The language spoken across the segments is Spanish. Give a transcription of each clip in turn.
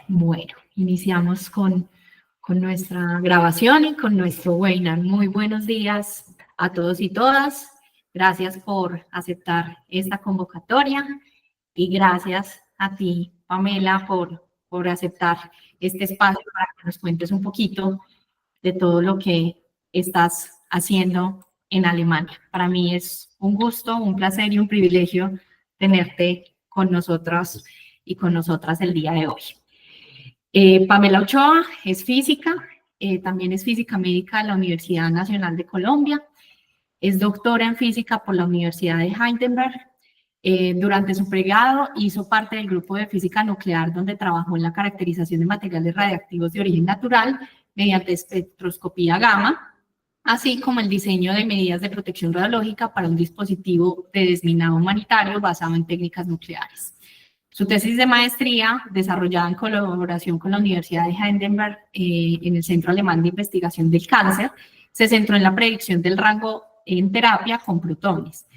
Bueno, iniciamos con nuestra grabación y con nuestro webinar. Muy buenos días a todos y todas. Gracias por aceptar esta convocatoria y gracias a ti, Pamela, por aceptar este espacio para que nos cuentes un poquito de todo lo que estás haciendo en Alemania. Para mí es un gusto, un placer y un privilegio tenerte con nosotros y con nosotras el día de hoy. Pamela Ochoa es física, también es física médica de la Universidad Nacional de Colombia, es doctora en física por la Universidad de Heidelberg. Durante su pregrado hizo parte del grupo de física nuclear donde trabajó en la caracterización de materiales radiactivos de origen natural mediante espectroscopía gamma, así como el diseño de medidas de protección radiológica para un dispositivo de desminado humanitario basado en técnicas nucleares. Su tesis de maestría, desarrollada en colaboración con la Universidad de Heidelberg en el Centro Alemán de Investigación del Cáncer, se centró en la predicción del rango en terapia con protones.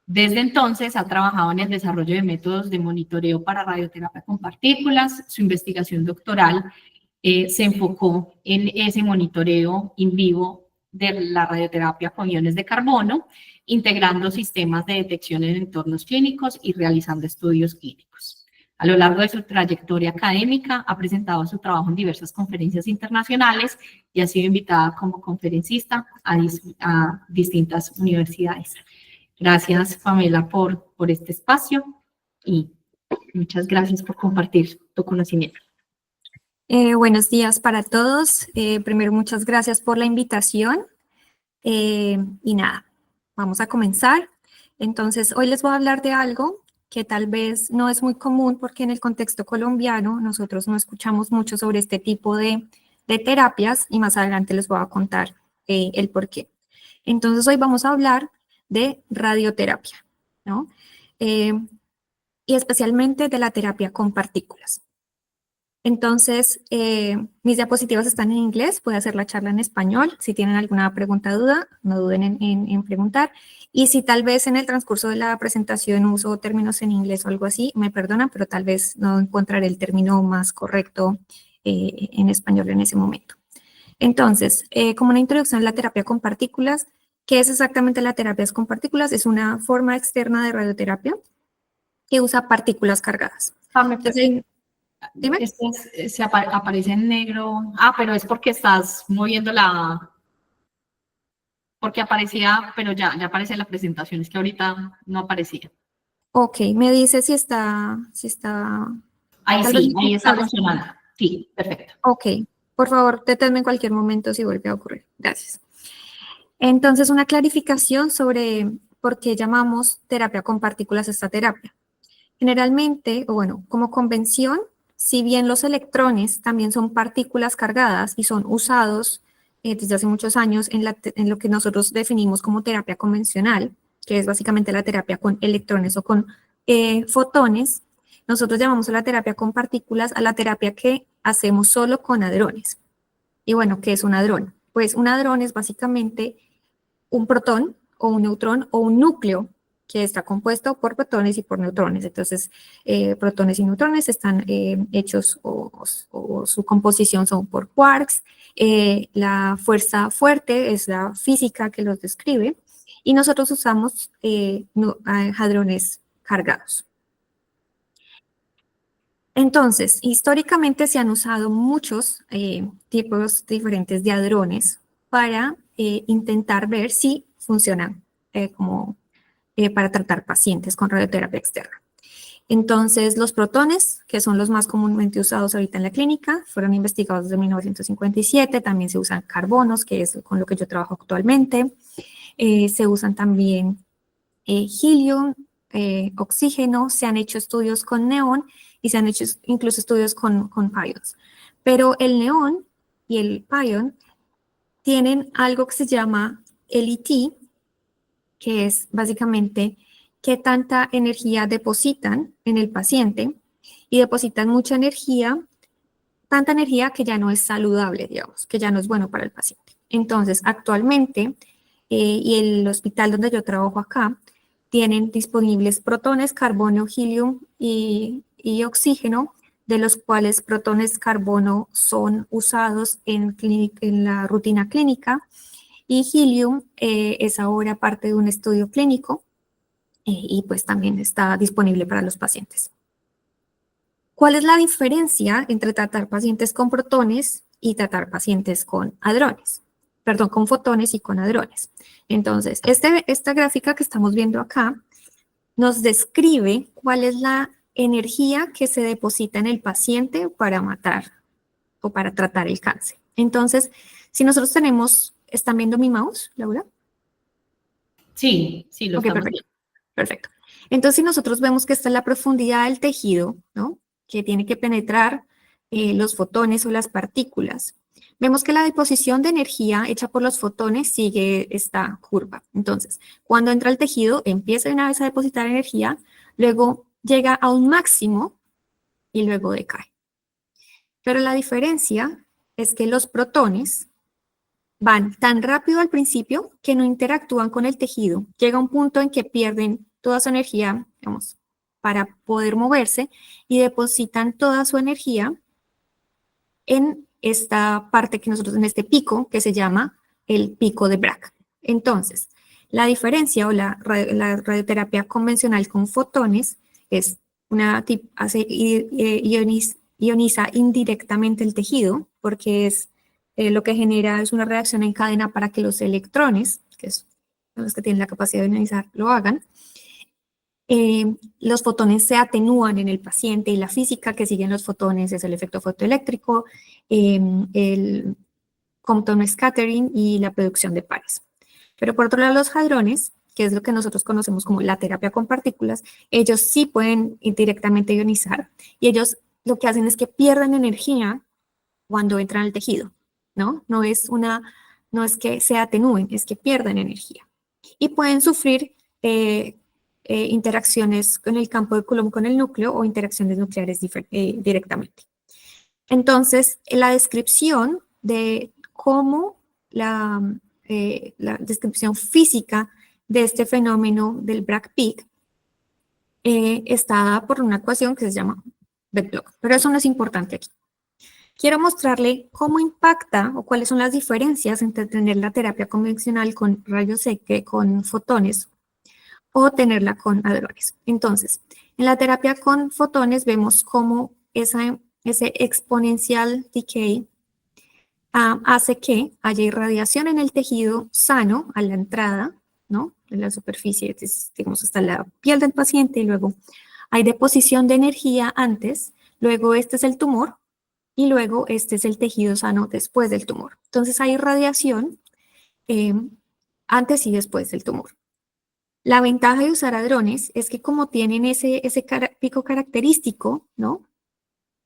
Desde entonces ha trabajado en el desarrollo de métodos de monitoreo para radioterapia con partículas. Su investigación doctoral se enfocó en ese monitoreo in vivo de la radioterapia con iones de carbono, integrando sistemas de detección en entornos clínicos y realizando estudios clínicos. A lo largo de su trayectoria académica, ha presentado su trabajo en diversas conferencias internacionales y ha sido invitada como conferencista a distintas universidades. Gracias, Pamela, por este espacio y muchas gracias por compartir tu conocimiento. Buenos días para todos. Primero, muchas gracias por la invitación. Y nada, vamos a comenzar. Entonces, hoy les voy a hablar de algo que tal vez no es muy común porque en el contexto colombiano nosotros no escuchamos mucho sobre este tipo de terapias y más adelante les voy a contar el por qué. Entonces, hoy vamos a hablar de radioterapia, ¿no? Y especialmente de la terapia con partículas. Entonces, mis diapositivas están en inglés, puedo hacer la charla en español. Si tienen alguna pregunta o duda, no duden en preguntar. Y si tal vez en el transcurso de la presentación uso términos en inglés o algo así, me perdonan, pero tal vez no encontraré el término más correcto en español en ese momento. Entonces, como una introducción a la terapia con partículas, ¿qué es exactamente la terapia con partículas? Es una forma externa de radioterapia que usa partículas cargadas. Entonces, dime. Aparece en negro. Ah, pero es porque estás moviendo porque aparecía, pero ya aparece en la presentación, es que ahorita no aparecía. Ok, me dice si está... Ahí sí, ahí está funcionando. Sí, perfecto. Ok, por favor, deténme en cualquier momento si vuelve a ocurrir. Gracias. Entonces, una clarificación sobre por qué llamamos terapia con partículas esta terapia. Generalmente, o bueno, como convención, si bien los electrones también son partículas cargadas y son usados desde hace muchos años en lo que nosotros definimos como terapia convencional, que es básicamente la terapia con electrones o con fotones, nosotros llamamos a la terapia con partículas a la terapia que hacemos solo con hadrones. Y bueno, ¿qué es un hadrón? Pues un hadrón es básicamente un protón o un neutrón o un núcleo que está compuesto por protones y por neutrones. Entonces, protones y neutrones están hechos o su composición son por quarks. La fuerza fuerte es la física que los describe y nosotros usamos hadrones cargados. Entonces, históricamente se han usado muchos tipos diferentes de hadrones para intentar ver si funcionan para tratar pacientes con radioterapia externa. Entonces, los protones, que son los más comúnmente usados ahorita en la clínica, fueron investigados desde 1957. También se usan carbonos, que es con lo que yo trabajo actualmente. Se usan también helio, oxígeno. Se han hecho estudios con neón y se han hecho incluso estudios con pions. Pero el neón y el pion tienen algo que se llama LET, que es básicamente qué tanta energía depositan en el paciente, y depositan mucha energía, tanta energía que ya no es saludable, digamos, que ya no es bueno para el paciente. Entonces, actualmente, y el hospital donde yo trabajo acá, tienen disponibles protones, carbono, helio y oxígeno de los cuales protones carbono son usados en la rutina clínica, y helium es ahora parte de un estudio clínico y pues también está disponible para los pacientes. ¿Cuál es la diferencia entre tratar pacientes con protones y tratar pacientes con hadrones? Perdón, con fotones y con hadrones. Entonces, esta gráfica que estamos viendo acá nos describe cuál es la energía que se deposita en el paciente para matar o para tratar el cáncer. Entonces, si nosotros tenemos, ¿están viendo mi mouse, Laura? Sí, sí, lo Ok, estamos perfecto. viendo. Perfecto. Entonces, si nosotros vemos que esta es la profundidad del tejido, ¿no? Que tiene que penetrar los fotones o las partículas, vemos que la deposición de energía hecha por los fotones sigue esta curva. Entonces, cuando entra al tejido, empieza de una vez a depositar energía, luego llega a un máximo y luego decae. Pero la diferencia es que los protones van tan rápido al principio que no interactúan con el tejido. Llega un punto en que pierden toda su energía, digamos, para poder moverse y depositan toda su energía en esta parte que nosotros, en este pico que se llama el pico de Bragg. Entonces, la diferencia o la radioterapia convencional con fotones es ioniza indirectamente el tejido porque es lo que genera es una reacción en cadena para que los electrones, que son los que tienen la capacidad de ionizar, lo hagan. Los fotones se atenúan en el paciente y la física que siguen los fotones es el efecto fotoeléctrico, el Compton scattering y la producción de pares. Pero por otro lado, los hadrones, que es lo que nosotros conocemos como la terapia con partículas, ellos sí pueden directamente ionizar y ellos lo que hacen es que pierden energía cuando entran al tejido, ¿no? No es que se atenúen, es que pierden energía. Y pueden sufrir interacciones con el campo de Coulomb con el núcleo o interacciones nucleares directamente. Entonces, la descripción de cómo la descripción física de este fenómeno del Bragg peak está dada por una ecuación que se llama Bedlock, pero eso no es importante aquí. Quiero mostrarle cómo impacta o cuáles son las diferencias entre tener la terapia convencional con rayos X, con fotones, o tenerla con hadrones. Entonces, en la terapia con fotones vemos cómo ese exponencial decay hace que haya irradiación en el tejido sano a la entrada, ¿no? En la superficie, digamos, hasta la piel del paciente y luego hay deposición de energía antes, luego este es el tumor y luego este es el tejido sano después del tumor. Entonces hay irradiación antes y después del tumor. La ventaja de usar hadrones es que como tienen ese pico característico, ¿no?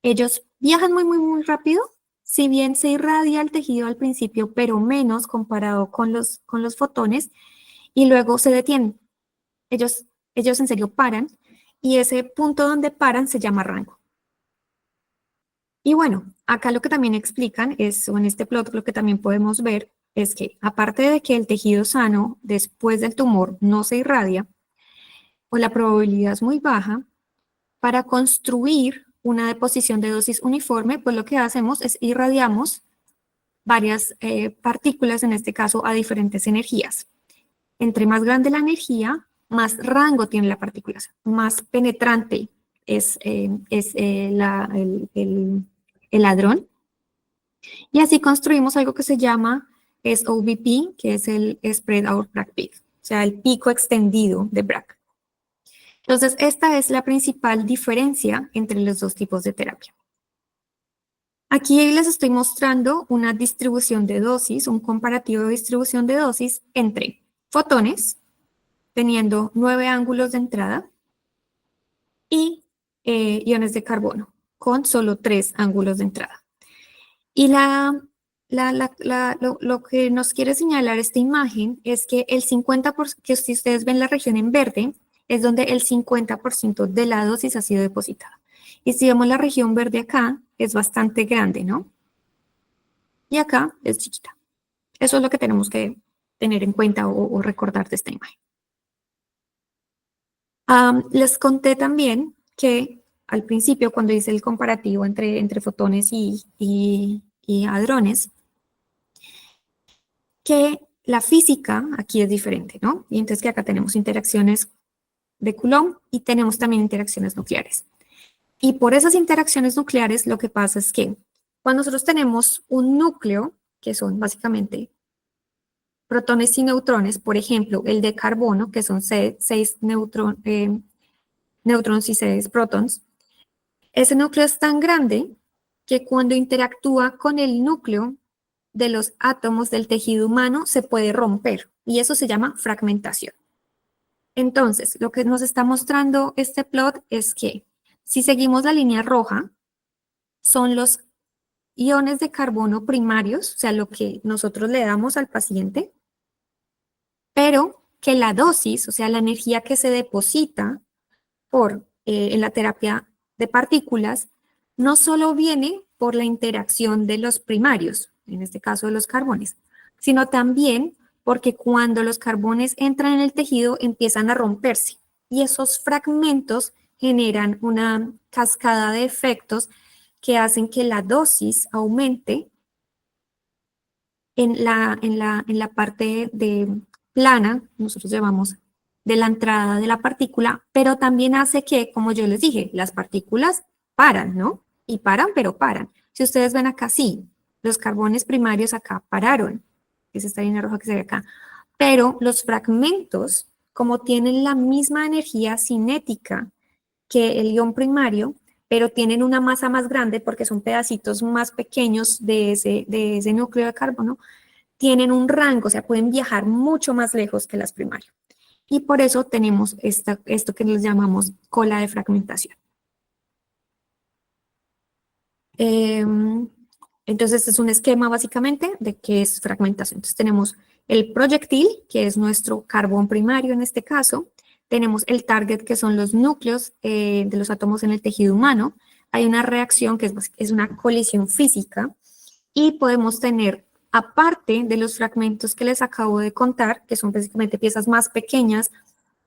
Ellos viajan muy, muy, muy rápido, si bien se irradia el tejido al principio, pero menos comparado con los fotones, y luego se detienen. Ellos en serio paran, y ese punto donde paran se llama rango. Y bueno, acá lo que también explican es, o en este plot lo que también podemos ver, es que aparte de que el tejido sano después del tumor no se irradia, o la probabilidad es muy baja, para construir una deposición de dosis uniforme, pues lo que hacemos es irradiamos varias partículas, en este caso a diferentes energías. Entre más grande la energía, más rango tiene la partícula, más penetrante es el hadrón. Y así construimos algo que se llama SOBP, que es el Spread Out Bragg Peak, o sea, el pico extendido de Bragg. Entonces, esta es la principal diferencia entre los dos tipos de terapia. Aquí les estoy mostrando una distribución de dosis, un comparativo de distribución de dosis entre fotones, teniendo 9 ángulos de entrada, y iones de carbono, con solo 3 ángulos de entrada. Y lo que nos quiere señalar esta imagen es que el 50%, que si ustedes ven la región en verde, es donde el 50% de la dosis ha sido depositada. Y si vemos la región verde acá, es bastante grande, ¿no? Y acá es chiquita. Eso es lo que tenemos que tener en cuenta o recordar de esta imagen. Les conté también que al principio cuando hice el comparativo entre fotones y hadrones, que la física aquí es diferente, ¿no? Y entonces que acá tenemos interacciones de Coulomb y tenemos también interacciones nucleares. Y por esas interacciones nucleares lo que pasa es que cuando nosotros tenemos un núcleo, que son básicamente protones y neutrones, por ejemplo, el de carbono, que son 6 neutrones y 6 protons, ese núcleo es tan grande que cuando interactúa con el núcleo de los átomos del tejido humano se puede romper y eso se llama fragmentación. Entonces, lo que nos está mostrando este plot es que si seguimos la línea roja, son los iones de carbono primarios, o sea, lo que nosotros le damos al paciente, pero que la dosis, o sea, la energía que se deposita en la terapia de partículas, no solo viene por la interacción de los primarios, en este caso de los carbones, sino también porque cuando los carbones entran en el tejido empiezan a romperse y esos fragmentos generan una cascada de efectos que hacen que la dosis aumente en la parte de plana, nosotros llamamos de la entrada de la partícula, pero también hace que, como yo les dije, las partículas paran, ¿no? Y paran, pero paran. Si ustedes ven acá, sí, los carbones primarios acá pararon, es esta línea roja que se ve acá, pero los fragmentos, como tienen la misma energía cinética que el ion primario, pero tienen una masa más grande porque son pedacitos más pequeños de ese núcleo de carbono, tienen un rango, o sea, pueden viajar mucho más lejos que las primarias. Y por eso tenemos esto que les llamamos cola de fragmentación. Entonces, este es un esquema básicamente de qué es fragmentación. Entonces, tenemos el proyectil, que es nuestro carbón primario en este caso. Tenemos el target, que son los núcleos de los átomos en el tejido humano. Hay una reacción que es una colisión física y podemos tener, aparte de los fragmentos que les acabo de contar, que son básicamente piezas más pequeñas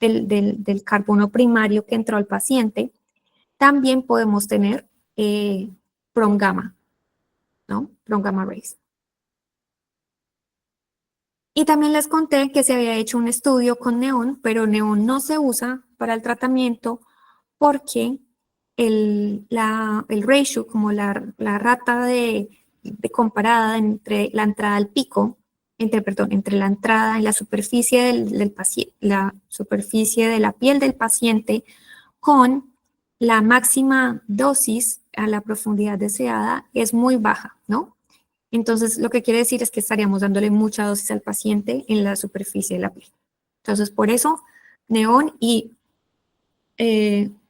del carbono primario que entró al paciente, también podemos tener prom gamma, ¿no? Prom gamma rays. Y también les conté que se había hecho un estudio con neón, pero neón no se usa para el tratamiento porque el ratio, como la rata de comparada entre la entrada al pico, entre la entrada en la superficie del paciente, la superficie de la piel del paciente con la máxima dosis a la profundidad deseada es muy baja, ¿no? Entonces, lo que quiere decir es que estaríamos dándole mucha dosis al paciente en la superficie de la piel. Entonces, por eso, neón y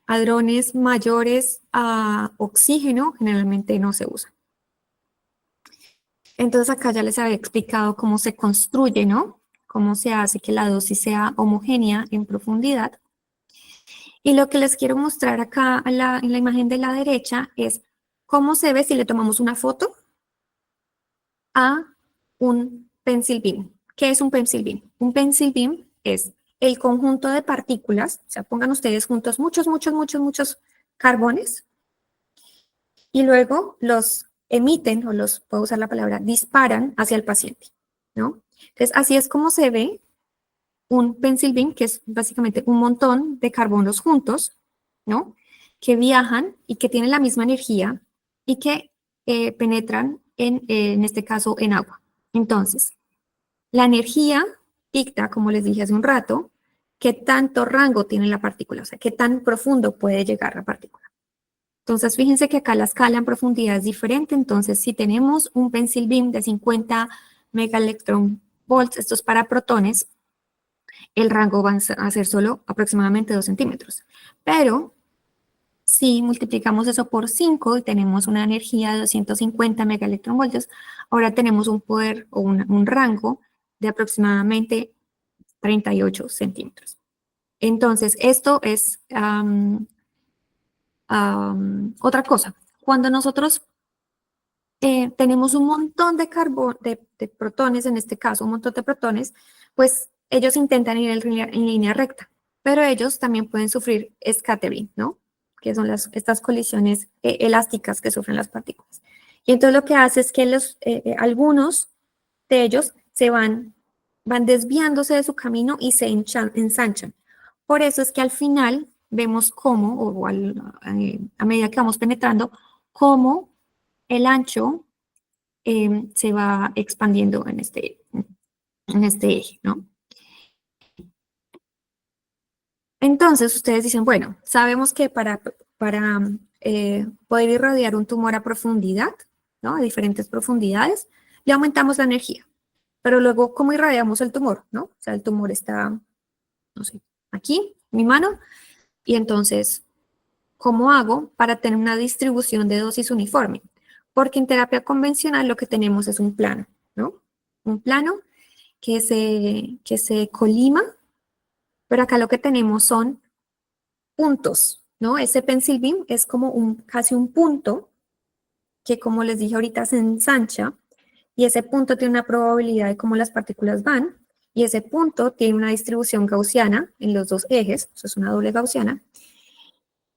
hadrones mayores a oxígeno generalmente no se usan. Entonces, acá ya les había explicado cómo se construye, ¿no? Cómo se hace que la dosis sea homogénea en profundidad. Y lo que les quiero mostrar acá en la imagen de la derecha es cómo se ve si le tomamos una foto a un pencil beam. ¿Qué es un pencil beam? Un pencil beam es el conjunto de partículas, o sea, pongan ustedes juntos muchos carbones y luego los emiten, o los, puedo usar la palabra, disparan hacia el paciente, ¿no? Entonces, así es como se ve un pencil beam, que es básicamente un montón de carbonos juntos, ¿no? Que viajan y que tienen la misma energía y que penetran en este caso, en agua. Entonces, la energía dicta, como les dije hace un rato, qué tanto rango tiene la partícula, o sea, qué tan profundo puede llegar la partícula. Entonces, fíjense que acá la escala en profundidad es diferente. Entonces, si tenemos un pencil beam de 50 megaelectronvolts, esto es para protones, el rango va a ser solo aproximadamente 2 centímetros. Pero si multiplicamos eso por 5 y tenemos una energía de 250 megaelectronvoltios, ahora tenemos un poder o un rango de aproximadamente 38 centímetros. Entonces, esto es otra cosa. Cuando nosotros tenemos un montón de de protones, en este caso, un montón de protones, pues ellos intentan ir en línea recta, pero ellos también pueden sufrir scattering, ¿no? que son estas colisiones elásticas que sufren las partículas. Y entonces lo que hace es que algunos de ellos van desviándose de su camino y se ensanchan. Por eso es que al final vemos cómo, a medida que vamos penetrando, cómo el ancho se va expandiendo en este eje, ¿no? Entonces, ustedes dicen, bueno, sabemos que para poder irradiar un tumor a profundidad, ¿no? A diferentes profundidades, le aumentamos la energía. Pero luego, ¿cómo irradiamos el tumor, no? O sea, el tumor está, no sé, aquí, mi mano, y entonces, ¿cómo hago para tener una distribución de dosis uniforme? Porque en terapia convencional lo que tenemos es un plano, ¿no? Un plano que se colima, pero acá lo que tenemos son puntos, ¿no? Ese pencil beam es como casi un punto que, como les dije ahorita, se ensancha y ese punto tiene una probabilidad de cómo las partículas van y ese punto tiene una distribución gaussiana en los dos ejes, eso es una doble gaussiana,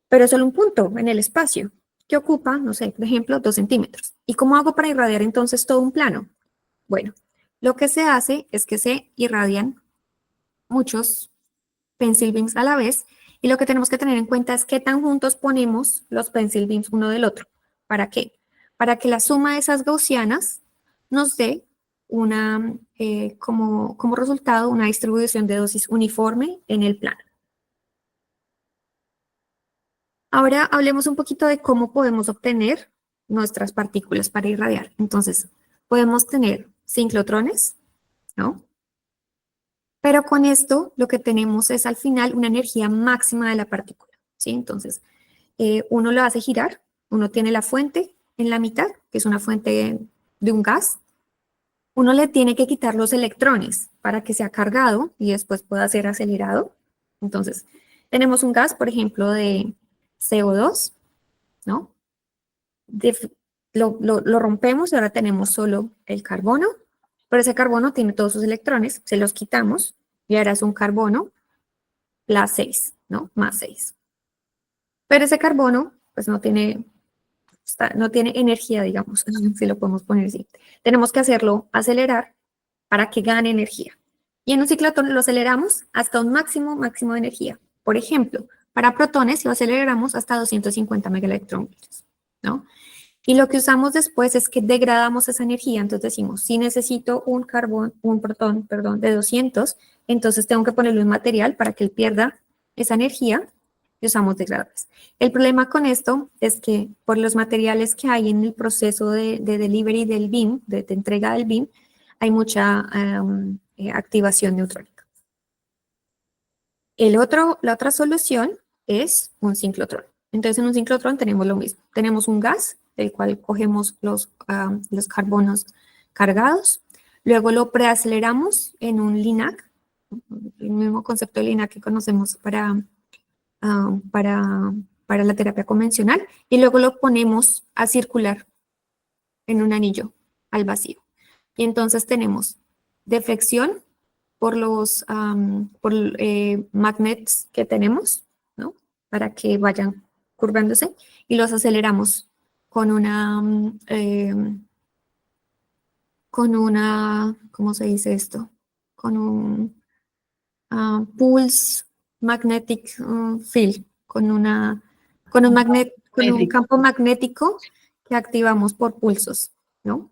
pero es solo un punto en el espacio que ocupa, no sé, por ejemplo, 2 centímetros. ¿Y cómo hago para irradiar entonces todo un plano? Bueno, lo que se hace es que se irradian muchos pencil beams a la vez y lo que tenemos que tener en cuenta es qué tan juntos ponemos los pencil beams uno del otro. ¿Para qué? Para que la suma de esas gaussianas nos dé como resultado una distribución de dosis uniforme en el plano. Ahora hablemos un poquito de cómo podemos obtener nuestras partículas para irradiar. Entonces, podemos tener sinclotrones, ¿no? Pero con esto lo que tenemos es al final una energía máxima de la partícula, ¿sí? Entonces, uno lo hace girar, uno tiene la fuente en la mitad, que es una fuente de un gas. Uno le tiene que quitar los electrones para que sea cargado y después pueda ser acelerado. Entonces, tenemos un gas, por ejemplo, de CO2, ¿no? Lo rompemos y ahora tenemos solo el carbono, pero ese carbono tiene todos sus electrones, se los quitamos y ahora es un carbono plus 6, ¿no? Más 6. Pero ese carbono, pues no tiene energía, digamos, si lo podemos poner así. Tenemos que hacerlo acelerar para que gane energía. Y en un ciclotrón lo aceleramos hasta un máximo de energía. Por ejemplo, para protones lo aceleramos hasta 250 megaelectronvoltios, ¿no? Y lo que usamos después es que degradamos esa energía. Entonces decimos, si necesito un protón, de 200, entonces tengo que ponerle un material para que él pierda esa energía y usamos degradadores. El problema con esto es que por los materiales que hay en el proceso de delivery del beam, de entrega del beam, hay mucha activación neutrónica. La otra solución es un sinclotrón. Entonces, en un sinclotrón tenemos lo mismo. Tenemos un gas, del cual cogemos los carbonos cargados, luego lo preaceleramos en un LINAC, el mismo concepto de LINAC que conocemos para la terapia convencional, y luego lo ponemos a circular en un anillo al vacío. Y entonces tenemos deflexión por los magnets que tenemos, ¿no? Para que vayan curvándose y los aceleramos con ¿cómo se dice esto? Con un pulse magnetic field, con un campo magnético que activamos por pulsos, ¿no?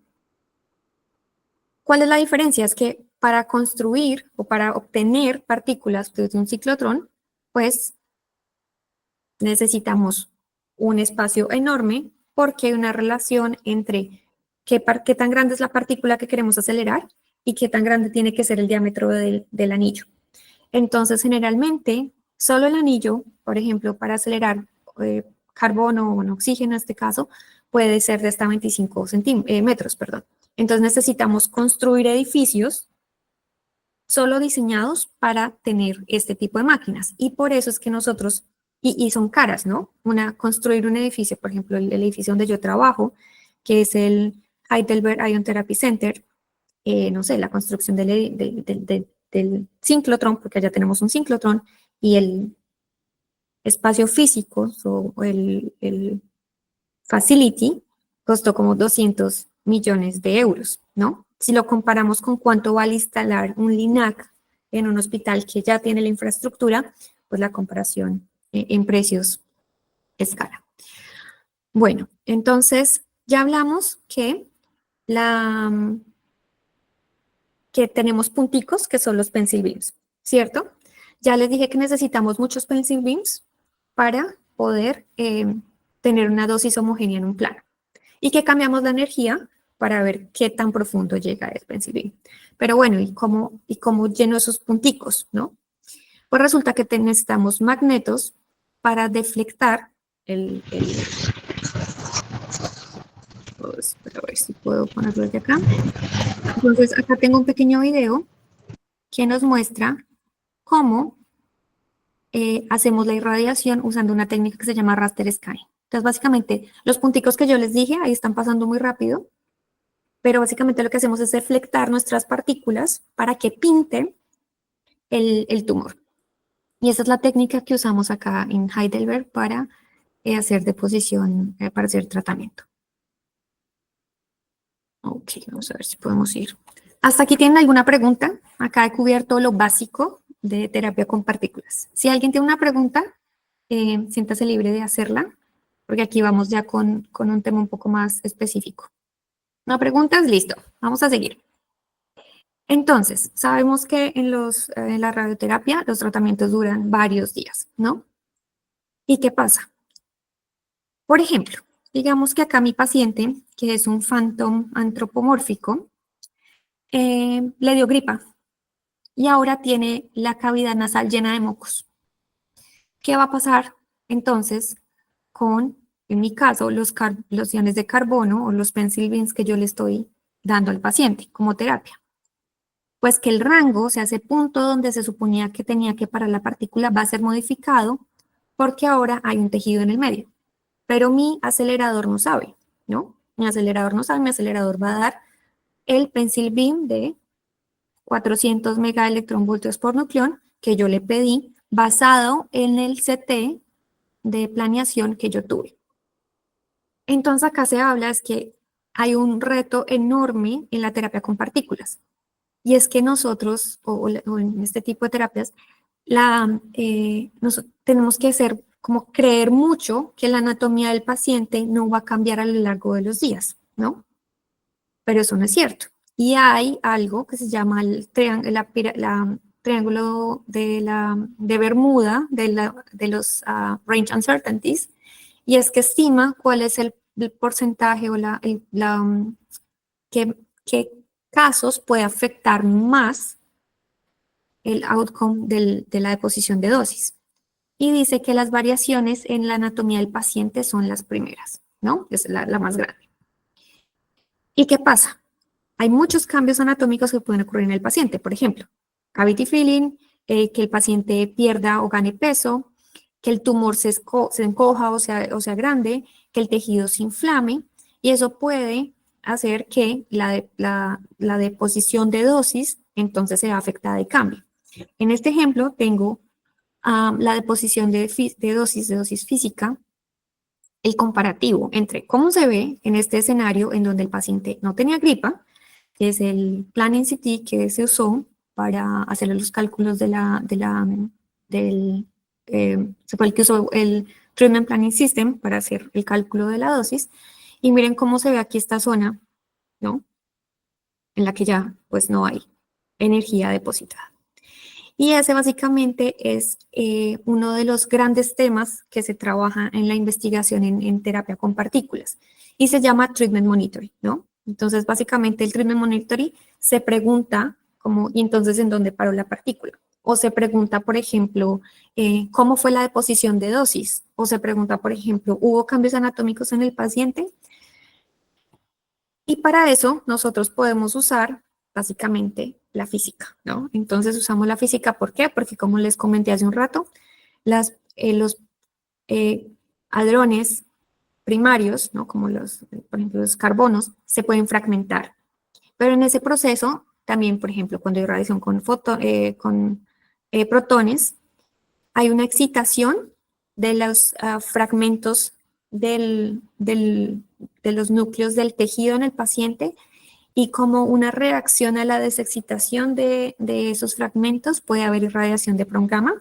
¿Cuál es la diferencia? Es que para construir o para obtener partículas desde un ciclotrón, pues necesitamos un espacio enorme porque hay una relación entre qué tan grande es la partícula que queremos acelerar y qué tan grande tiene que ser el diámetro del anillo. Entonces, generalmente, solo el anillo, por ejemplo, para acelerar carbono o oxígeno en este caso, puede ser de hasta 25 metros, perdón. Entonces necesitamos construir edificios solo diseñados para tener este tipo de máquinas. Y por eso es que nosotros, y son caras, ¿no? Construir un edificio, por ejemplo, el edificio donde yo trabajo, que es el Heidelberg Ion Therapy Center, no sé, la construcción del sinclotrón, porque allá tenemos un sinclotrón, y espacio físico, o el facility, costó como 200 millones de euros, ¿no? Si lo comparamos con cuánto vale instalar un LINAC en un hospital que ya tiene la infraestructura, pues la comparación en precios es cara. Bueno, entonces ya hablamos que tenemos punticos que son los pencil beams, ¿cierto? Ya les dije que necesitamos muchos pencil beams para poder tener una dosis homogénea en un plano y que cambiamos la energía para ver qué tan profundo llega el pencil beam. Pero bueno, ¿y cómo lleno esos punticos, no? Pues resulta que necesitamos magnetos para deflectar pues, a ver si puedo ponerlo desde acá. Entonces, acá tengo un pequeño video que nos muestra cómo hacemos la irradiación usando una técnica que se llama raster scanning. Entonces, básicamente, los punticos que yo les dije, ahí están pasando muy rápido, pero básicamente lo que hacemos es deflectar nuestras partículas para que pinte el tumor. Y esa es la técnica que usamos acá en Heidelberg para hacer deposición, para hacer tratamiento. Ok, vamos a ver si podemos ir. ¿Hasta aquí tienen alguna pregunta? Acá he cubierto lo básico de terapia con partículas. Si alguien tiene una pregunta, siéntase libre de hacerla, porque aquí vamos ya con un tema un poco más específico. ¿No preguntas? Listo, vamos a seguir. Entonces, sabemos que en la radioterapia los tratamientos duran varios días, ¿no? ¿Y qué pasa? Por ejemplo, digamos que acá mi paciente, que es un phantom antropomórfico, le dio gripa y ahora tiene la cavidad nasal llena de mocos. ¿Qué va a pasar entonces con, en mi caso, los iones de carbono o los pencil beams que yo le estoy dando al paciente como terapia? Pues que el rango, o sea, ese punto donde se suponía que tenía que parar la partícula va a ser modificado porque ahora hay un tejido en el medio. Pero mi acelerador no sabe, ¿no? Mi acelerador no sabe, mi acelerador va a dar el pencil beam de 400 megaelectronvoltios por nucleón que yo le pedí basado en el CT de planeación que yo tuve. Entonces acá se habla es que hay un reto enorme en la terapia con partículas. Y es que nosotros, o en este tipo de terapias, tenemos que hacer como creer mucho que la anatomía del paciente no va a cambiar a lo largo de los días, ¿no? Pero eso no es cierto. Y hay algo que se llama el triángulo de Bermuda de los range uncertainties, y es que estima cuál es el porcentaje o qué casos puede afectar más el outcome de la deposición de dosis. Y dice que las variaciones en la anatomía del paciente son las primeras, ¿no? Es la más grande. ¿Y qué pasa? Hay muchos cambios anatómicos que pueden ocurrir en el paciente. Por ejemplo, cavity filling, que el paciente pierda o gane peso, que el tumor se encoja o sea grande, que el tejido se inflame, y eso puede hacer que la deposición de dosis entonces sea afectada de cambio. En este ejemplo tengo la deposición de dosis física, el comparativo entre cómo se ve en este escenario en donde el paciente no tenía gripa, que es el Planning CT que se usó para hacer los cálculos se fue el que usó el Treatment Planning System para hacer el cálculo de la dosis, y miren cómo se ve aquí esta zona, ¿no? En la que ya pues no hay energía depositada. Y ese básicamente es uno de los grandes temas que se trabaja en la investigación en terapia con partículas y se llama Treatment Monitoring, ¿no? Entonces, básicamente el Treatment Monitoring se pregunta ¿y entonces en dónde paró la partícula? O se pregunta, por ejemplo, ¿cómo fue la deposición de dosis? O se pregunta, por ejemplo, ¿hubo cambios anatómicos en el paciente? Y para eso nosotros podemos usar básicamente la física, ¿no? Entonces usamos la física, ¿por qué? Porque como les comenté hace un rato, los hadrones primarios, ¿no? Como por ejemplo, los carbonos, se pueden fragmentar. Pero en ese proceso, también, por ejemplo, cuando hay radiación con protones, hay una excitación de los fragmentos de los núcleos del tejido en el paciente y como una reacción a la desexcitación de esos fragmentos puede haber irradiación de prongama,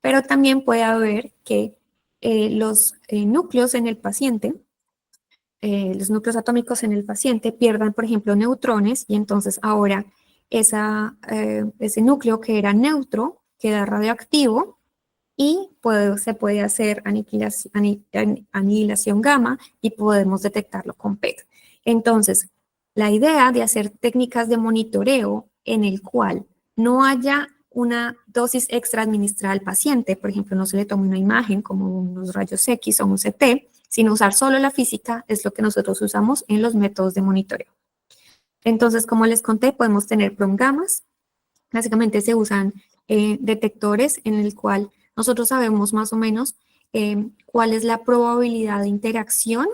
pero también puede haber que los núcleos en el paciente, los núcleos atómicos en el paciente pierdan, por ejemplo, neutrones y entonces ahora ese núcleo que era neutro queda radioactivo y se puede hacer aniquilación gamma y podemos detectarlo con PET. Entonces, la idea de hacer técnicas de monitoreo en el cual no haya una dosis extra administrada al paciente, por ejemplo, no se le tome una imagen como unos rayos X o un CT, sino usar solo la física, es lo que nosotros usamos en los métodos de monitoreo. Entonces, como les conté, podemos tener promgamas. Básicamente se usan detectores en el cual nosotros sabemos más o menos cuál es la probabilidad de interacción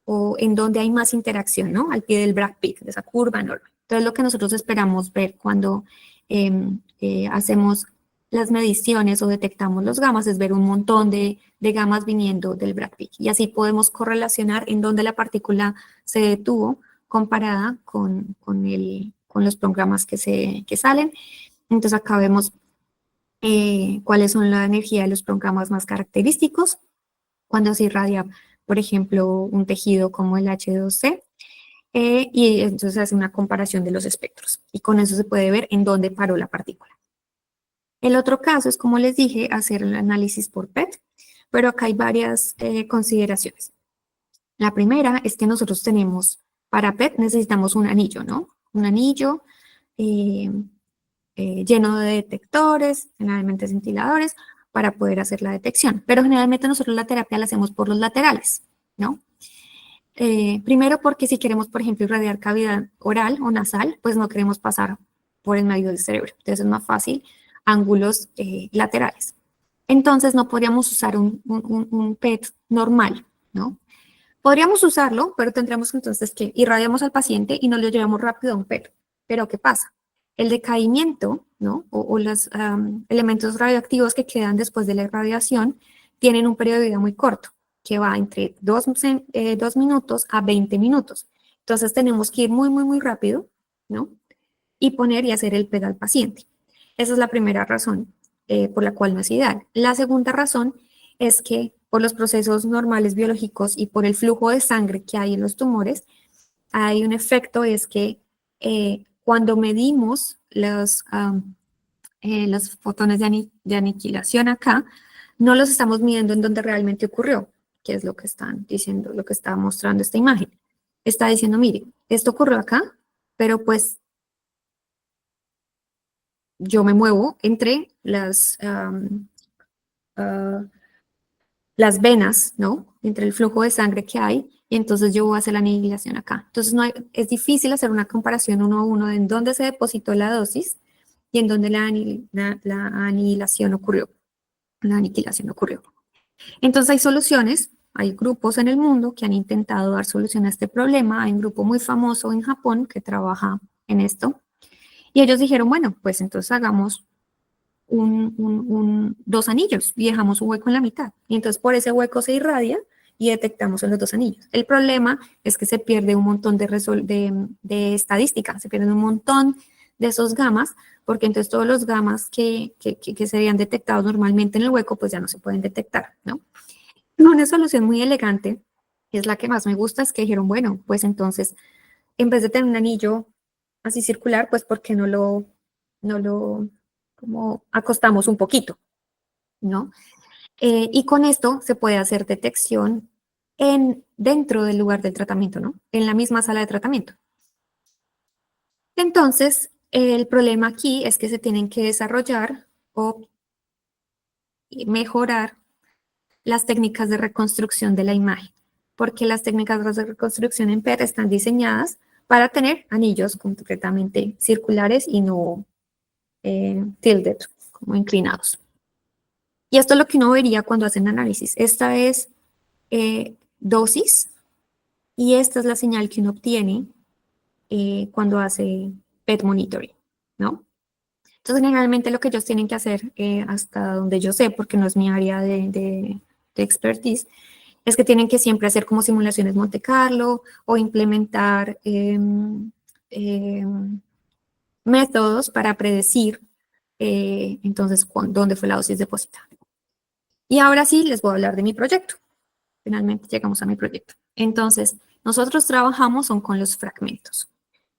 o en dónde hay más interacción, ¿no? Al pie del Bragg peak, de esa curva enorme. Entonces, lo que nosotros esperamos ver cuando hacemos las mediciones o detectamos los gamas es ver un montón de gamas viniendo del Bragg peak. Y así podemos correlacionar en dónde la partícula se detuvo comparada con los programas que salen. Entonces, acá vemos cuáles son la energía de los programas más característicos cuando se irradia, por ejemplo, un tejido como el H2C, y entonces se hace una comparación de los espectros, y con eso se puede ver en dónde paró la partícula. El otro caso es, como les dije, hacer el análisis por PET, pero acá hay varias consideraciones. La primera es que nosotros tenemos, para PET necesitamos un anillo, ¿no? Un anillo lleno de detectores, generalmente ventiladores, para poder hacer la detección. Pero generalmente nosotros la terapia la hacemos por los laterales, ¿no? Primero porque si queremos, por ejemplo, irradiar cavidad oral o nasal, pues no queremos pasar por el medio del cerebro. Entonces es más fácil ángulos laterales. Entonces no podríamos usar un PET normal, ¿no? Podríamos usarlo, pero tendríamos entonces que irradiamos al paciente y nos lo llevamos rápido a un PET. Pero ¿qué pasa? El decaimiento, ¿no? O los elementos radioactivos que quedan después de la irradiación tienen un periodo de vida muy corto, que va entre 2 minutos a 20 minutos. Entonces tenemos que ir muy, muy, muy rápido, ¿no? Y poner y hacer el PET al paciente. Esa es la primera razón por la cual no es ideal. La segunda razón es que por los procesos normales biológicos y por el flujo de sangre que hay en los tumores, hay un efecto, es que cuando medimos los fotones de aniquilación acá, no los estamos midiendo en donde realmente ocurrió, que es lo que están diciendo, lo que está mostrando esta imagen. Está diciendo, mire, esto ocurrió acá, pero pues yo me muevo entre las venas, ¿no? Entre el flujo de sangre que hay, y entonces yo voy a hacer la aniquilación acá. Entonces es difícil hacer una comparación uno a uno de en dónde se depositó la dosis y en dónde la aniquilación ocurrió. La aniquilación ocurrió. Entonces hay soluciones, hay grupos en el mundo que han intentado dar solución a este problema. Hay un grupo muy famoso en Japón que trabaja en esto. Y ellos dijeron, bueno, pues entonces hagamos dos anillos y dejamos un hueco en la mitad. Y entonces por ese hueco se irradia y detectamos en los dos anillos. El problema es que se pierde un montón de estadística, se pierden un montón de esos gamas, porque entonces todos los gamas que serían detectados normalmente en el hueco, pues ya no se pueden detectar, ¿no? Una solución muy elegante, y es la que más me gusta, es que dijeron, bueno, pues entonces, en vez de tener un anillo así circular, pues ¿por qué no lo como acostamos un poquito, ¿no? Y con esto se puede hacer detección dentro del lugar del tratamiento, ¿no? En la misma sala de tratamiento. Entonces, el problema aquí es que se tienen que desarrollar o mejorar las técnicas de reconstrucción de la imagen, porque las técnicas de reconstrucción en PET están diseñadas para tener anillos completamente circulares y no tilted, como inclinados. Y esto es lo que uno vería cuando hacen análisis. Esta es dosis y esta es la señal que uno obtiene cuando hace PET monitoring, ¿no? Entonces, generalmente lo que ellos tienen que hacer, hasta donde yo sé, porque no es mi área de expertise, es que tienen que siempre hacer como simulaciones Monte Carlo o implementar métodos para predecir entonces dónde fue la dosis depositada. Y ahora sí les voy a hablar de mi proyecto. Finalmente llegamos a mi proyecto. Entonces, nosotros trabajamos son con los fragmentos.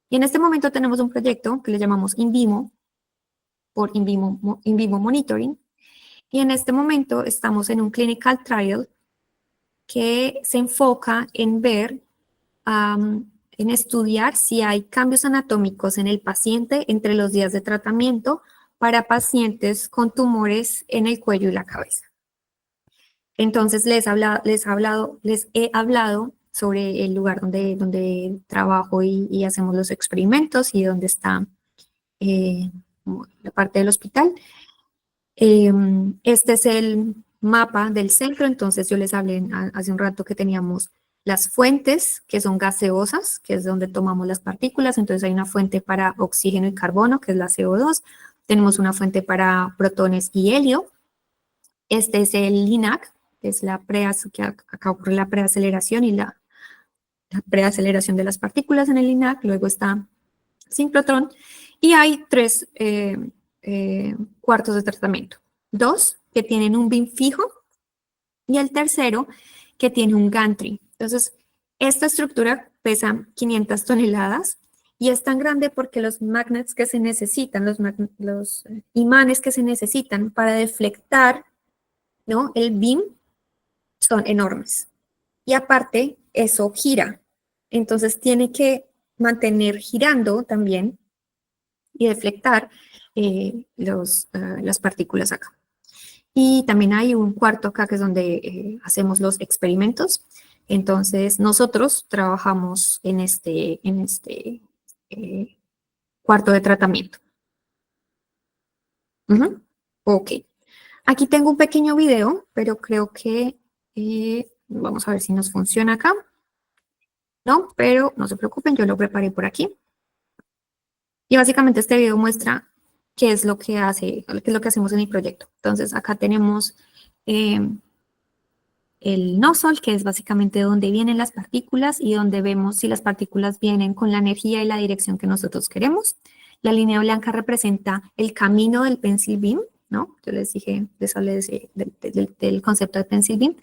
Y en este momento tenemos un proyecto que le llamamos InVivo, por InVivo Monitoring. Y en este momento estamos en un clinical trial que se enfoca en ver, en estudiar si hay cambios anatómicos en el paciente entre los días de tratamiento para pacientes con tumores en el cuello y la cabeza. Entonces les he hablado sobre el lugar donde trabajo y hacemos los experimentos y donde está la parte del hospital. Este es el mapa del centro, entonces yo les hablé hace un rato que teníamos las fuentes, que son gaseosas, que es donde tomamos las partículas, entonces hay una fuente para oxígeno y carbono, que es la CO2, tenemos una fuente para protones y helio, este es el LINAC, que es que acá ocurre la preaceleración y la preaceleración de las partículas en el LINAC, luego está sincrotrón, y hay 3 cuartos de tratamiento. 2 que tienen un bin fijo y el tercero que tiene un gantry. Entonces, esta estructura pesa 500 toneladas y es tan grande porque los magnets que se necesitan, los imanes que se necesitan para deflectar, ¿no?, el bin son enormes. Y aparte, eso gira. Entonces, tiene que mantener girando también y deflectar las partículas acá. Y también hay un cuarto acá que es donde hacemos los experimentos. Entonces, nosotros trabajamos en este cuarto de tratamiento. Ok. Aquí tengo un pequeño video, pero creo que vamos a ver si nos funciona acá. No, pero no se preocupen, yo lo preparé por aquí. Y básicamente este video muestra qué es lo que hacemos en mi proyecto. Entonces, acá tenemos el nozzle, que es básicamente donde vienen las partículas y donde vemos si las partículas vienen con la energía y la dirección que nosotros queremos. La línea blanca representa el camino del pencil beam, ¿no? Yo les hablé del concepto de pencil beam.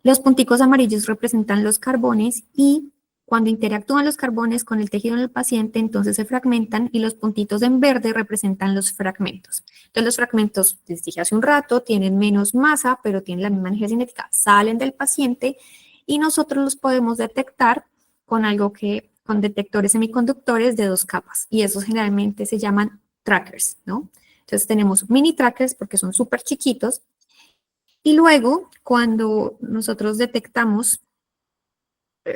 Los punticos amarillos representan los carbones y cuando interactúan los carbones con el tejido del paciente, entonces se fragmentan y los puntitos en verde representan los fragmentos. Entonces los fragmentos, les dije hace un rato, tienen menos masa, pero tienen la misma energía cinética, salen del paciente y nosotros los podemos detectar con con detectores semiconductores de 2 capas y esos generalmente se llaman trackers, ¿no? Entonces tenemos mini trackers porque son súper chiquitos y luego cuando nosotros detectamos,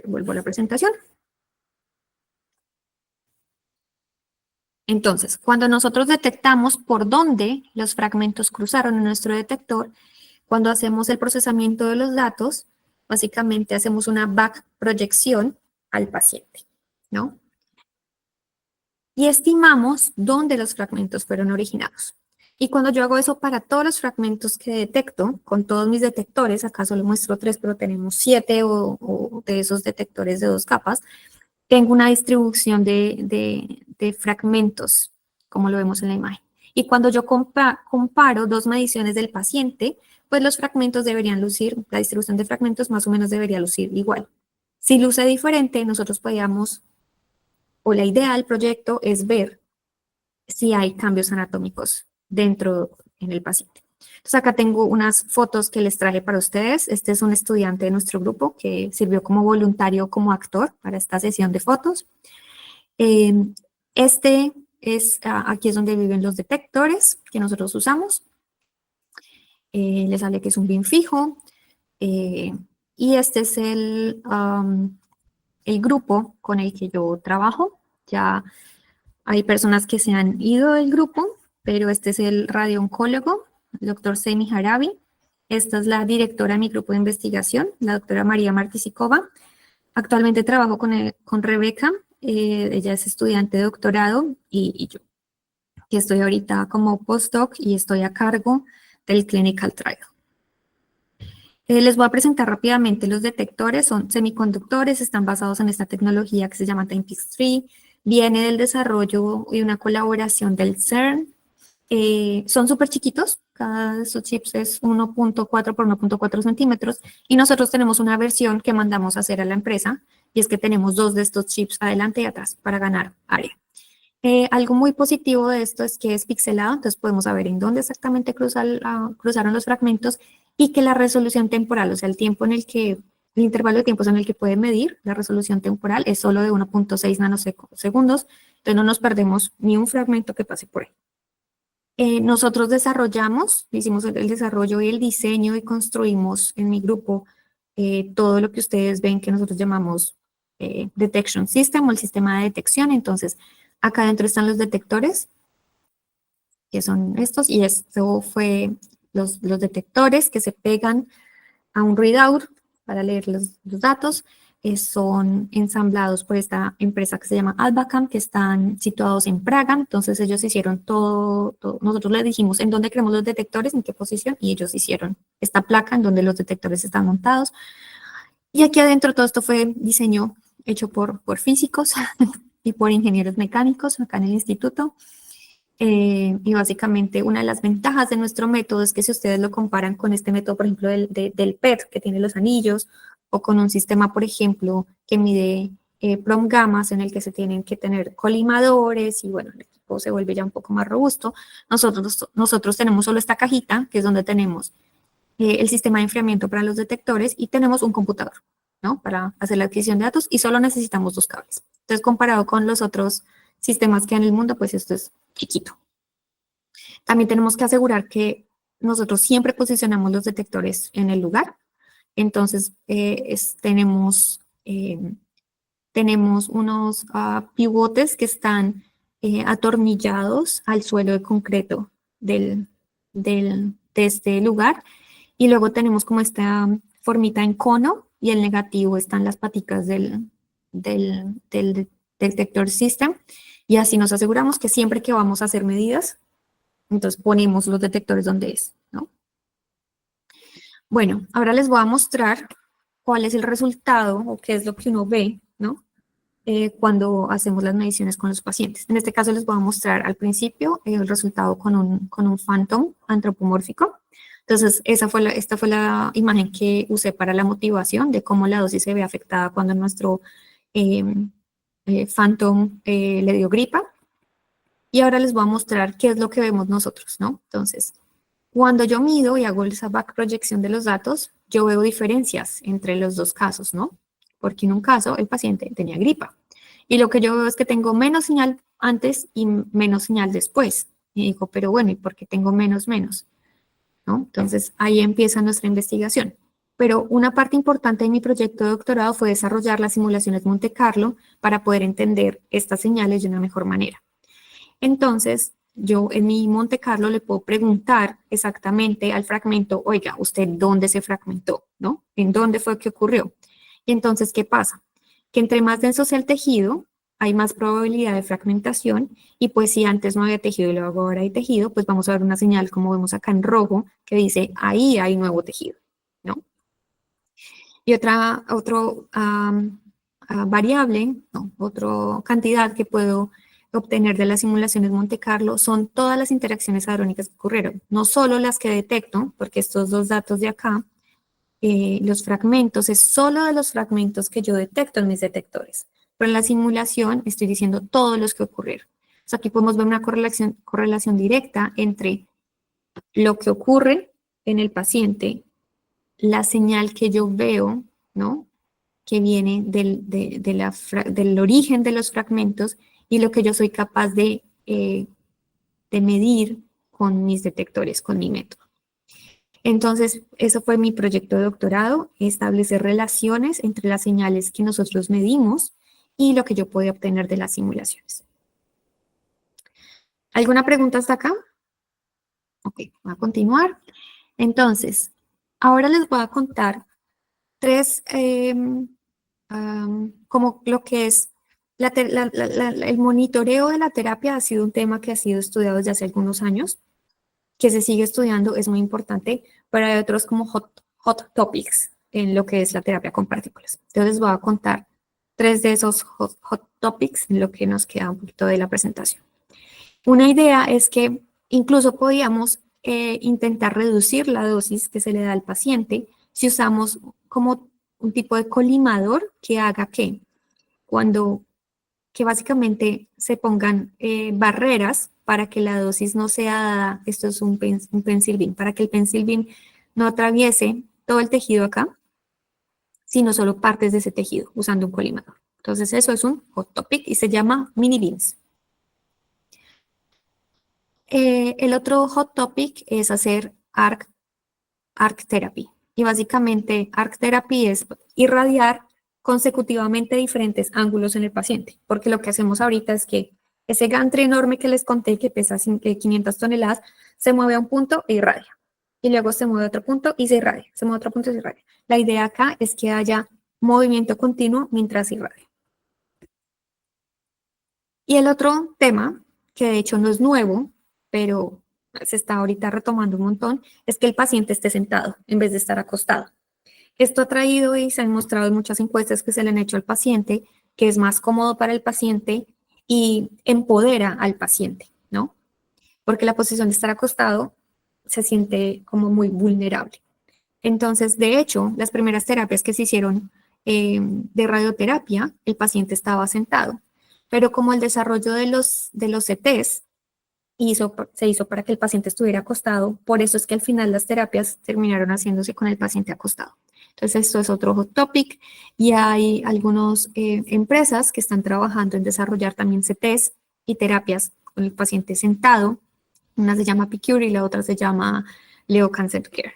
vuelvo a la presentación. Entonces, cuando nosotros detectamos por dónde los fragmentos cruzaron en nuestro detector, cuando hacemos el procesamiento de los datos, básicamente hacemos una back proyección al paciente, ¿no? Y estimamos dónde los fragmentos fueron originados. Y cuando yo hago eso para todos los fragmentos que detecto, con todos mis detectores, acá solo muestro 3, pero tenemos 7 o de esos detectores de 2 capas, tengo una distribución de fragmentos, como lo vemos en la imagen. Y cuando yo comparo 2 mediciones del paciente, pues los fragmentos deberían lucir, la distribución de fragmentos más o menos debería lucir igual. Si luce diferente, nosotros podríamos, o la idea del proyecto es ver si hay cambios anatómicos en el paciente. Entonces acá tengo unas fotos que les traje para ustedes. Este es un estudiante de nuestro grupo que sirvió como voluntario, como actor para esta sesión de fotos. Aquí es donde viven los detectores que nosotros usamos. Les hablé que es un bin fijo. Y este es el grupo con el que yo trabajo. Ya hay personas que se han ido del grupo, pero este es el radiooncólogo, el doctor Semi Harabi. Esta es la directora de mi grupo de investigación, la doctora María Martisikova. Actualmente trabajo con Rebeca, ella es estudiante de doctorado y yo. que estoy ahorita como postdoc y estoy a cargo del Clinical Trial. Les voy a presentar rápidamente los detectores, son semiconductores, están basados en esta tecnología que se llama Timepics-3, viene del desarrollo y una colaboración del CERN. Son súper chiquitos, cada de esos chips es 1.4 por 1.4 centímetros y nosotros tenemos una versión que mandamos a hacer a la empresa y es que tenemos 2 de estos chips adelante y atrás para ganar área. Algo muy positivo de esto es que es pixelado, entonces podemos saber en dónde exactamente cruzaron los fragmentos y que la resolución temporal, o sea, el tiempo en el que, el intervalo de tiempos en el que puede medir la resolución temporal es solo de 1.6 nanosegundos, entonces no nos perdemos ni un fragmento que pase por ahí. Nosotros hicimos el desarrollo y el diseño y construimos en mi grupo todo lo que ustedes ven que nosotros llamamos Detection System o el sistema de detección. Entonces, acá adentro están los detectores, que son estos, y esto fue los detectores que se pegan a un readout para leer los datos. Son ensamblados por esta empresa que se llama Albacam, que están situados en Praga. Entonces ellos hicieron todo. Nosotros les dijimos en dónde queremos los detectores, en qué posición, y ellos hicieron esta placa en donde los detectores están montados. Y aquí adentro todo esto fue diseño hecho por físicos y por ingenieros mecánicos acá en el instituto. Y básicamente una de las ventajas de nuestro método es que si ustedes lo comparan con este método, por ejemplo, del PET, que tiene los anillos, o con un sistema, por ejemplo, que mide prom gammas, en el que se tienen que tener colimadores, y bueno, el equipo se vuelve ya un poco más robusto. Nosotros tenemos solo esta cajita, que es donde tenemos el sistema de enfriamiento para los detectores, y tenemos un computador, ¿no? Para hacer la adquisición de datos, y solo necesitamos 2 cables. Entonces, comparado con los otros sistemas que hay en el mundo, pues esto es chiquito. También tenemos que asegurar que nosotros siempre posicionamos los detectores en el lugar. Entonces, tenemos unos pivotes que están atornillados al suelo de concreto de este lugar. Y luego tenemos como esta formita en cono y el negativo están las paticas del detector system. Y así nos aseguramos que siempre que vamos a hacer medidas, entonces ponemos los detectores donde es, ¿no? Bueno, ahora les voy a mostrar cuál es el resultado o qué es lo que uno ve, ¿no? Cuando hacemos las mediciones con los pacientes. En este caso les voy a mostrar al principio el resultado con un phantom antropomórfico. Entonces, esta fue la imagen que usé para la motivación de cómo la dosis se ve afectada cuando nuestro phantom le dio gripa. Y ahora les voy a mostrar qué es lo que vemos nosotros, ¿no? Entonces, cuando yo mido y hago esa back proyección de los datos, yo veo diferencias entre los 2 casos, ¿no? Porque en un caso el paciente tenía gripa y lo que yo veo es que tengo menos señal antes y menos señal después. Y digo, pero bueno, ¿y por qué tengo menos? ¿No? Entonces ahí empieza nuestra investigación. Pero una parte importante de mi proyecto de doctorado fue desarrollar las simulaciones Monte Carlo para poder entender estas señales de una mejor manera. Entonces, yo en mi Monte Carlo le puedo preguntar exactamente al fragmento, oiga, ¿usted dónde se fragmentó? ¿No? ¿En dónde fue que ocurrió? Y entonces, ¿qué pasa? Que entre más denso sea el tejido, hay más probabilidad de fragmentación y pues si antes no había tejido y luego ahora hay tejido, pues vamos a ver una señal como vemos acá en rojo que dice, ahí hay nuevo tejido, ¿no? Y otra variable, no, otra cantidad que puedo obtener de las simulaciones Monte Carlo son todas las interacciones hadrónicas que ocurrieron, no solo las que detecto, porque estos 2 datos de acá, los fragmentos, es solo de los fragmentos que yo detecto en mis detectores, pero en la simulación estoy diciendo todos los que ocurrieron. Entonces aquí podemos ver una correlación directa entre lo que ocurre en el paciente, la señal que yo veo, ¿no? Que viene del origen de los fragmentos y lo que yo soy capaz de medir con mis detectores, con mi método. Entonces, eso fue mi proyecto de doctorado, establecer relaciones entre las señales que nosotros medimos y lo que yo podía obtener de las simulaciones. ¿Alguna pregunta hasta acá? Ok, voy a continuar. Entonces, ahora les voy a contar 3, como lo que es el monitoreo de la terapia ha sido un tema que ha sido estudiado desde hace algunos años, que se sigue estudiando, es muy importante, pero hay otros como hot topics en lo que es la terapia con partículas. Entonces voy a contar 3 de esos hot topics en lo que nos queda un poquito de la presentación. Una idea es que incluso podíamos intentar reducir la dosis que se le da al paciente si usamos como un tipo de colimador que haga que básicamente se pongan barreras para que la dosis no sea dada, esto es un penicilin, para que el penicilin no atraviese todo el tejido acá, sino solo partes de ese tejido usando un colimador. Entonces eso es un hot topic y se llama mini beans. El otro hot topic es hacer arc therapy. Y básicamente arc therapy es irradiar consecutivamente diferentes ángulos en el paciente, porque lo que hacemos ahorita es que ese gantry enorme que les conté que pesa 500 toneladas, se mueve a un punto e irradia. Y luego se mueve a otro punto y se irradia. Se mueve a otro punto y se irradia. La idea acá es que haya movimiento continuo mientras irradia. Y el otro tema, que de hecho no es nuevo, pero se está ahorita retomando un montón, es que el paciente esté sentado en vez de estar acostado. Esto ha traído y se han mostrado en muchas encuestas que se le han hecho al paciente, que es más cómodo para el paciente y empodera al paciente, ¿no? Porque la posición de estar acostado se siente como muy vulnerable. Entonces, de hecho, las primeras terapias que se hicieron de radioterapia, el paciente estaba sentado, pero como el desarrollo de los CTs se hizo para que el paciente estuviera acostado, por eso es que al final las terapias terminaron haciéndose con el paciente acostado. Entonces, esto es otro hot topic y hay algunas empresas que están trabajando en desarrollar también CTs y terapias con el paciente sentado. Una se llama PiCure y la otra se llama Leo Cancer Care.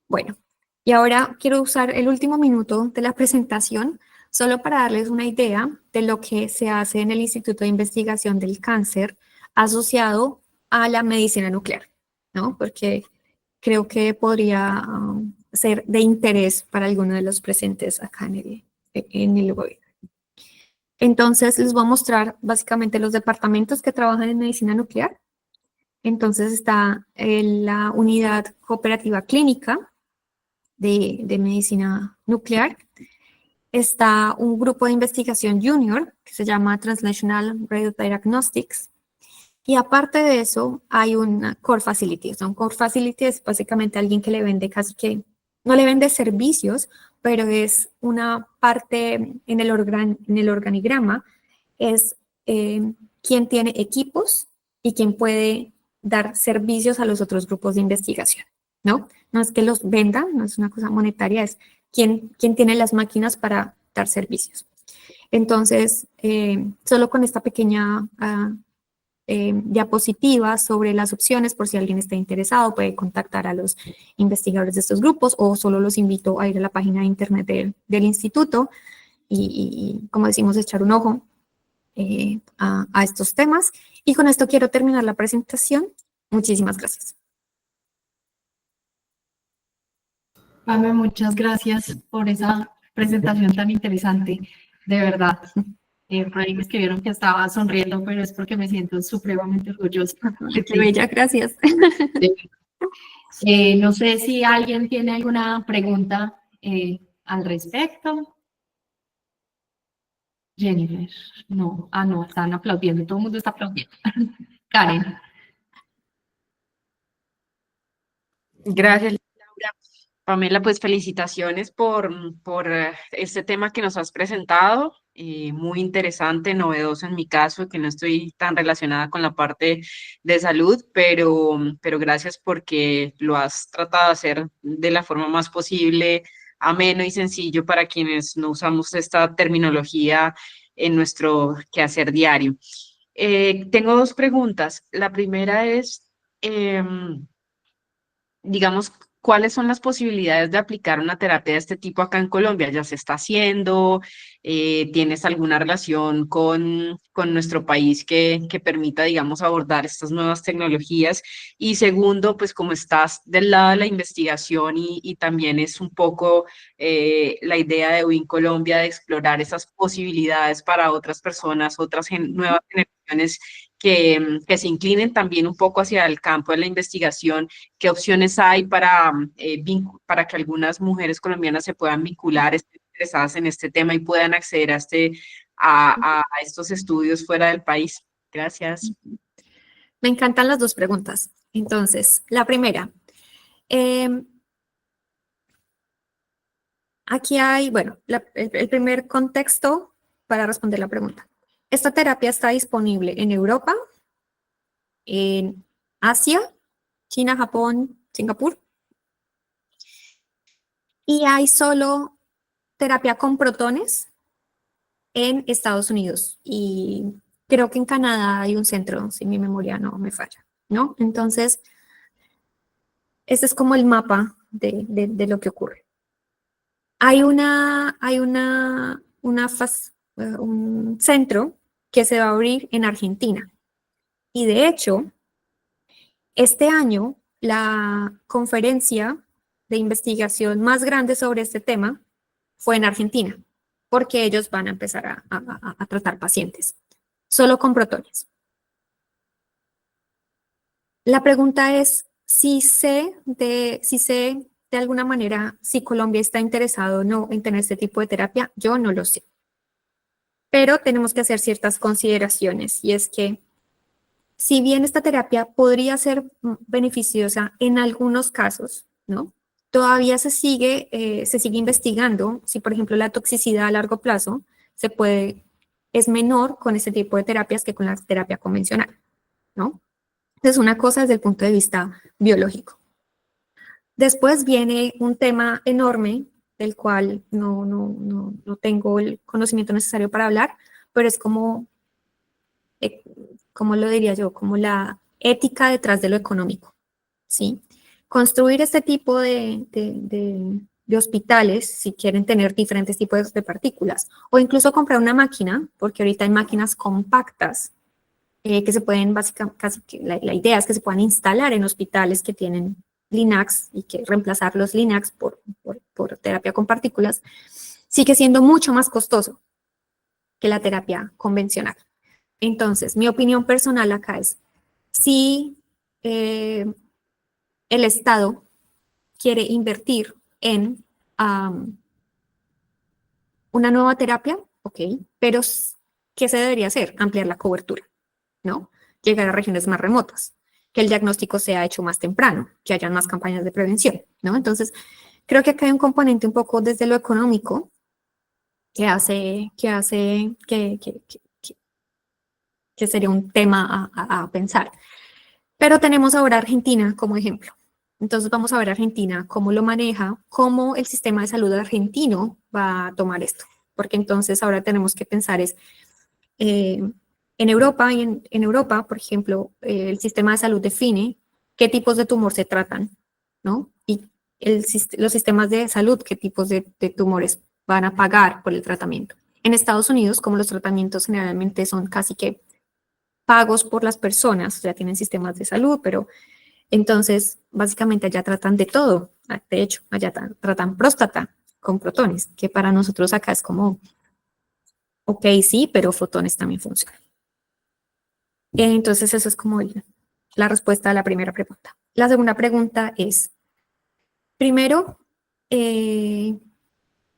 Bueno, y ahora quiero usar el último minuto de la presentación solo para darles una idea de lo que se hace en el Instituto de Investigación del Cáncer asociado a la medicina nuclear, ¿no? Porque creo que podría ser de interés para alguno de los presentes acá en el webinar. Entonces, les voy a mostrar básicamente los departamentos que trabajan en medicina nuclear. Entonces, está la unidad cooperativa clínica de medicina nuclear. Está un grupo de investigación junior que se llama Translational Radiodiagnostics. Y aparte de eso, hay una core facility. O sea, un core facility es básicamente alguien que le vende casi que, no le vende servicios, pero es una parte en el organigrama, es quien tiene equipos y quien puede dar servicios a los otros grupos de investigación, ¿no? No es que los vendan, no es una cosa monetaria, es quien tiene las máquinas para dar servicios. Entonces, solo con esta pequeña diapositiva sobre las opciones, por si alguien está interesado, puede contactar a los investigadores de estos grupos o solo los invito a ir a la página de internet del instituto y, como decimos, echar un ojo a estos temas. Y con esto quiero terminar la presentación. Muchísimas gracias. Pame, muchas gracias por esa presentación tan interesante, de verdad. Por ahí me escribieron que estaba sonriendo, pero es porque me siento supremamente orgullosa de Qué bella, gracias. No sé si alguien tiene alguna pregunta al respecto. Jennifer, no, no, están aplaudiendo, todo el mundo está aplaudiendo. Karen. Gracias, Laura. Pamela, pues felicitaciones por este tema que nos has presentado, muy interesante, novedoso en mi caso, que no estoy tan relacionada con la parte de salud, pero gracias porque lo has tratado de hacer de la forma más posible, ameno y sencillo para quienes no usamos esta terminología en nuestro quehacer diario. Tengo dos preguntas. La primera es, digamos, ¿cuáles son las posibilidades de aplicar una terapia de este tipo acá en Colombia? ¿Ya se está haciendo? ¿Tienes alguna relación con nuestro país que permita, digamos, abordar estas nuevas tecnologías? Y segundo, pues como estás del lado de la investigación y también es un poco la idea de Win Colombia de explorar esas posibilidades para otras personas, nuevas generaciones que se inclinen también un poco hacia el campo de la investigación. ¿Qué opciones hay para que algunas mujeres colombianas se puedan vincular, estén interesadas en este tema y puedan acceder a estos estudios fuera del país? Gracias. Me encantan las dos preguntas. Entonces, la primera, aquí hay, bueno, el primer contexto para responder la pregunta. Esta terapia está disponible en Europa, en Asia, China, Japón, Singapur, y hay solo terapia con protones en Estados Unidos y creo que en Canadá hay un centro, si mi memoria no me falla, ¿no? Entonces, ese es como el mapa de lo que ocurre. Hay un centro que se va a abrir en Argentina y de hecho, este año la conferencia de investigación más grande sobre este tema fue en Argentina, porque ellos van a empezar a tratar pacientes solo con protones. La pregunta es si sé de alguna manera si Colombia está interesado o no en tener este tipo de terapia. Yo no lo sé. Pero tenemos que hacer ciertas consideraciones y es que si bien esta terapia podría ser beneficiosa en algunos casos, ¿no? Todavía se sigue investigando si, por ejemplo, la toxicidad a largo plazo es menor con este tipo de terapias que con la terapia convencional, ¿no? Es una cosa desde el punto de vista biológico. Después viene un tema enorme del cual no tengo el conocimiento necesario para hablar, pero es como, ¿cómo lo diría yo? Como la ética detrás de lo económico, ¿sí? Construir este tipo de hospitales, si quieren tener diferentes tipos de partículas, o incluso comprar una máquina, porque ahorita hay máquinas compactas que se pueden básicamente, la idea es que se puedan instalar en hospitales que tienen Linacs y que reemplazar los Linacs por terapia con partículas, sigue siendo mucho más costoso que la terapia convencional. Entonces, mi opinión personal acá es, si el Estado quiere invertir en una nueva terapia, ok, pero ¿qué se debería hacer? Ampliar la cobertura, ¿no? Llegar a regiones más remotas, que el diagnóstico sea hecho más temprano, que hayan más campañas de prevención, ¿no? Entonces, creo que acá hay un componente un poco desde lo económico que sería un tema a pensar. Pero tenemos ahora Argentina como ejemplo. Entonces vamos a ver Argentina, cómo lo maneja, cómo el sistema de salud argentino va a tomar esto. Porque entonces ahora tenemos que pensar en Europa, en Europa, por ejemplo, el sistema de salud define qué tipos de tumor se tratan, ¿no? Y los sistemas de salud, qué tipos de tumores van a pagar por el tratamiento. En Estados Unidos, como los tratamientos generalmente son casi que pagos por las personas, ya tienen sistemas de salud, pero entonces básicamente allá tratan de todo. De hecho, allá tratan próstata con protones, que para nosotros acá es como, ok, sí, pero fotones también funcionan. Entonces, eso es como la respuesta a la primera pregunta. La segunda pregunta es, primero,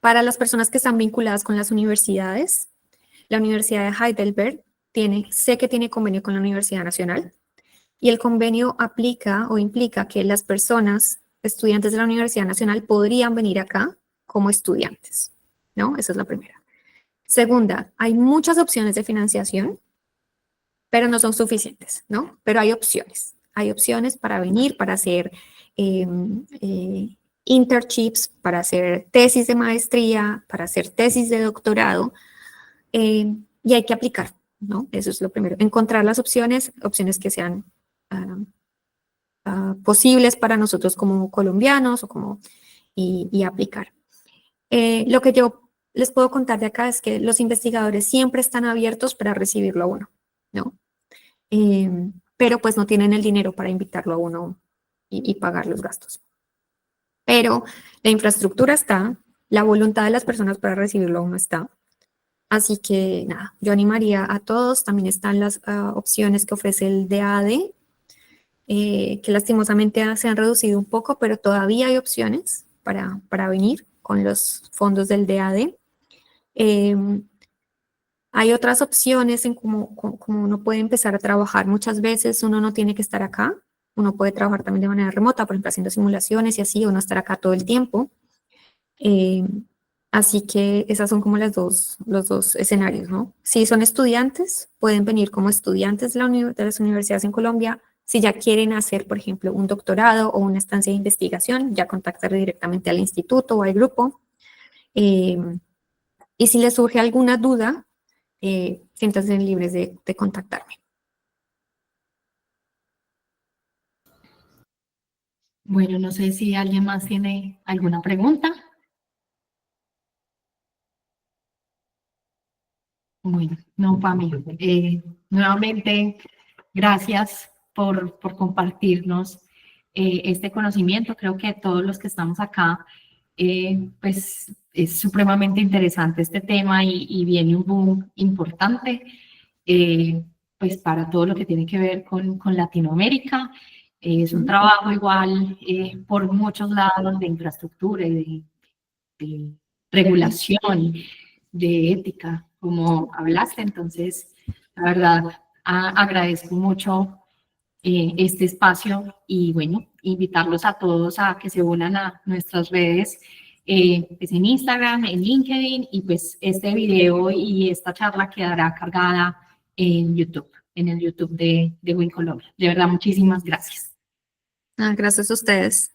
para las personas que están vinculadas con las universidades, la Universidad de Heidelberg sé que tiene convenio con la Universidad Nacional y el convenio aplica o implica que las personas, estudiantes de la Universidad Nacional, podrían venir acá como estudiantes, ¿no? Esa es la primera. Segunda, hay muchas opciones de financiación, pero no son suficientes, ¿no? Pero hay opciones. Hay opciones para venir, para hacer internships, para hacer tesis de maestría, para hacer tesis de doctorado, y hay que aplicar, ¿no? Eso es lo primero. Encontrar las opciones que sean posibles para nosotros como colombianos y aplicar. Lo que yo les puedo contar de acá es que los investigadores siempre están abiertos para recibirlo a uno, ¿no? Pero pues no tienen el dinero para invitarlo a uno y pagar los gastos. Pero la infraestructura está, la voluntad de las personas para recibirlo aún no está. Así que nada, yo animaría a todos. También están las opciones que ofrece el DAAD, que lastimosamente se han reducido un poco, pero todavía hay opciones para venir con los fondos del DAAD. Hay otras opciones en cómo uno puede empezar a trabajar. Muchas veces uno no tiene que estar acá. Uno puede trabajar también de manera remota, por ejemplo, haciendo simulaciones y así, o no estar acá todo el tiempo. Así que esas son como los dos escenarios, ¿no? Si son estudiantes, pueden venir como estudiantes de las universidades en Colombia. Si ya quieren hacer, por ejemplo, un doctorado o una estancia de investigación, ya contactar directamente al instituto o al grupo. Y si les surge alguna duda, siéntanse libres de contactarme. Bueno, no sé si alguien más tiene alguna pregunta. Bueno, no, Pami. Nuevamente, gracias por compartirnos este conocimiento. Creo que todos los que estamos acá, pues es supremamente interesante este tema y viene un boom importante, pues para todo lo que tiene que ver con Latinoamérica. Es un trabajo igual por muchos lados de infraestructura y de regulación, de ética, como hablaste. Entonces, la verdad, agradezco mucho este espacio y bueno, invitarlos a todos a que se unan a nuestras redes, pues en Instagram, en LinkedIn, y pues este video y esta charla quedará cargada en YouTube, en el YouTube de Win Colombia. De verdad, muchísimas gracias. Gracias a ustedes.